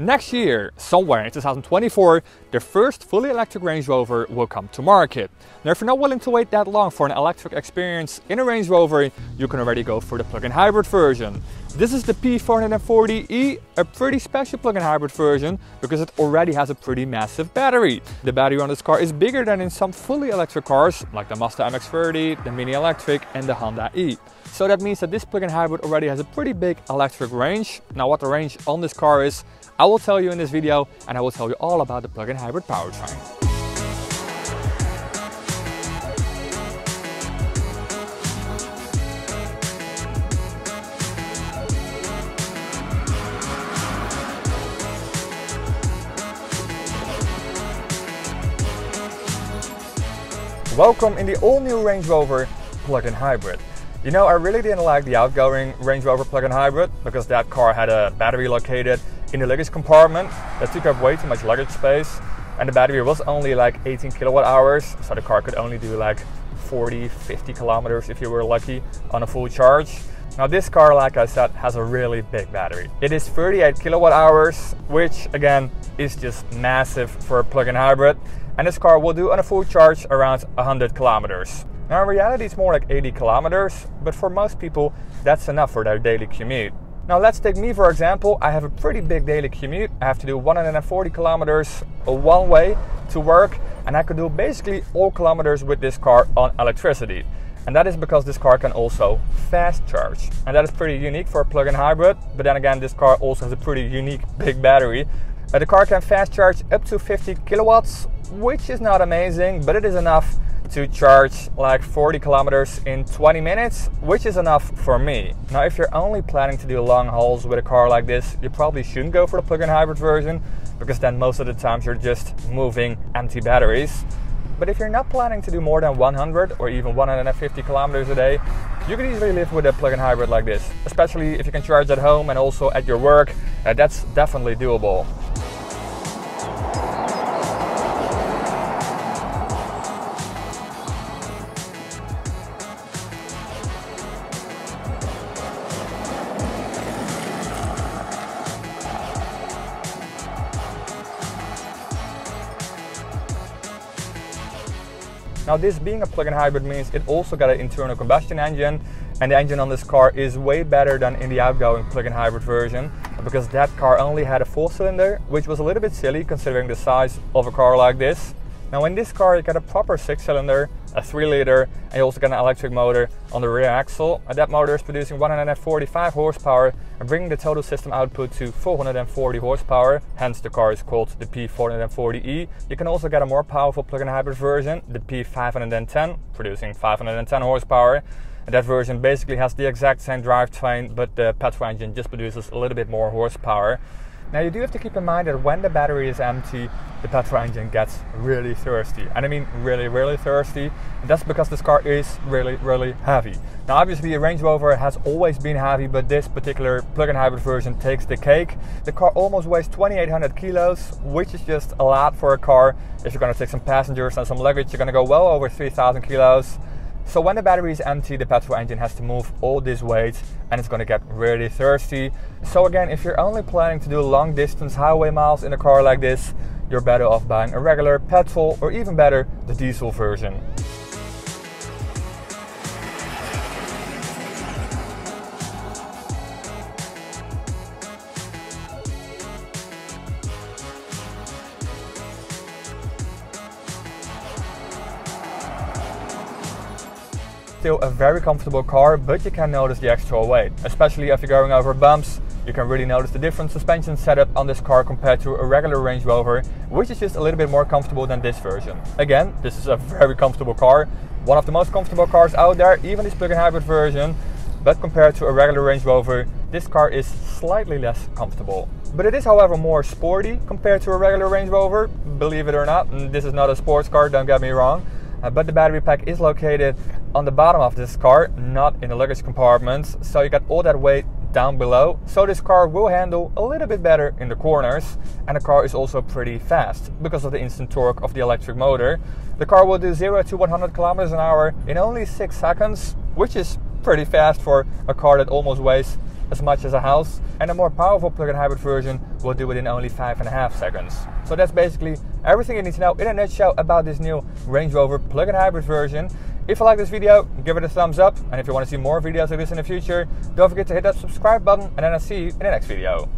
Next year, somewhere in 2024, the first fully electric Range Rover will come to market. Now, if you're not willing to wait that long for an electric experience in a Range Rover, you can already go for the plug-in hybrid version. This is the P440e, a pretty special plug-in hybrid version because it already has a pretty massive battery. The battery on this car is bigger than in some fully electric cars like the Mazda MX-30, the Mini Electric and the Honda E. So that means that this plug-in hybrid already has a pretty big electric range. Now what the range on this car is, I will tell you in this video, and I will tell you all about the plug-in hybrid powertrain. Welcome in the all-new Range Rover plug-in hybrid. You know, I really didn't like the outgoing Range Rover plug-in hybrid because that car had a battery located in the luggage compartment that took up way too much luggage space, and the battery was only like 18 kilowatt hours, so the car could only do like 40-50 kilometers if you were lucky on a full charge. Now this car, like I said, has a really big battery. It is 38 kilowatt hours, which again is just massive for a plug-in hybrid, and this car will do on a full charge around 100 kilometers. Now in reality it's more like 80 kilometers, but for most people that's enough for their daily commute. Now let's take me for example. I have a pretty big daily commute. I have to do 140 kilometers one way to work, and I could do basically all kilometers with this car on electricity. And that is because this car can also fast charge. And that is pretty unique for a plug-in hybrid, but then again this car also has a pretty unique big battery. The car can fast charge up to 50 kilowatts, which is not amazing, but it is enough to charge like 40 kilometers in 20 minutes, which is enough for me. Now if you're only planning to do long hauls with a car like this, you probably shouldn't go for the plug-in hybrid version, because then most of the times you're just moving empty batteries. But if you're not planning to do more than 100 or even 150 kilometers a day, you can easily live with a plug-in hybrid like this, especially if you can charge at home and also at your work. That's definitely doable. Now this being a plug-in hybrid means it also got an internal combustion engine, and the engine on this car is way better than in the outgoing plug-in hybrid version, because that car only had a 4-cylinder, which was a little bit silly considering the size of a car like this. Now in this car you get a proper 6-cylinder, a 3-liter, and you also get an electric motor on the rear axle, and that motor is producing 145 horsepower and bringing the total system output to 440 horsepower, hence the car is called the P440e. You can also get a more powerful plug-in hybrid version, the P510, producing 510 horsepower, and that version basically has the exact same drivetrain, but the petrol engine just produces a little bit more horsepower. Now you do have to keep in mind that when the battery is empty, the petrol engine gets really thirsty. And I mean really thirsty. And that's because this car is really heavy. Now obviously a Range Rover has always been heavy, but this particular plug-in hybrid version takes the cake. The car almost weighs 2,800 kilos, which is just a lot for a car. If you're going to take some passengers and some luggage, you're going to go well over 3,000 kilos. So when the battery is empty, the petrol engine has to move all this weight and it's going to get really thirsty. So again, if you're only planning to do long distance highway miles in a car like this, you're better off buying a regular petrol or even better, the diesel version. Still a very comfortable car, but you can notice the extra weight, especially if you're going over bumps. You can really notice the different suspension setup on this car compared to a regular Range Rover, which is just a little bit more comfortable than this version. Again, this is a very comfortable car, one of the most comfortable cars out there, even this plug-in hybrid version, but compared to a regular Range Rover, this car is slightly less comfortable. But it is however more sporty compared to a regular Range Rover, believe it or not. This is not a sports car, don't get me wrong. But the battery pack is located on the bottom of this car, not in the luggage compartments, so you got all that weight down below. So this car will handle a little bit better in the corners, and the car is also pretty fast because of the instant torque of the electric motor. The car will do 0 to 100 kilometers an hour in only 6 seconds, which is pretty fast for a car that almost weighs as much as a house, and a more powerful plug-in hybrid version will do it in only 5.5 seconds. So that's basically everything you need to know in a nutshell about this new Range Rover plug-in hybrid version. If you like this video, give it a thumbs up, and if you want to see more videos like this in the future, don't forget to hit that subscribe button, and then I'll see you in the next video.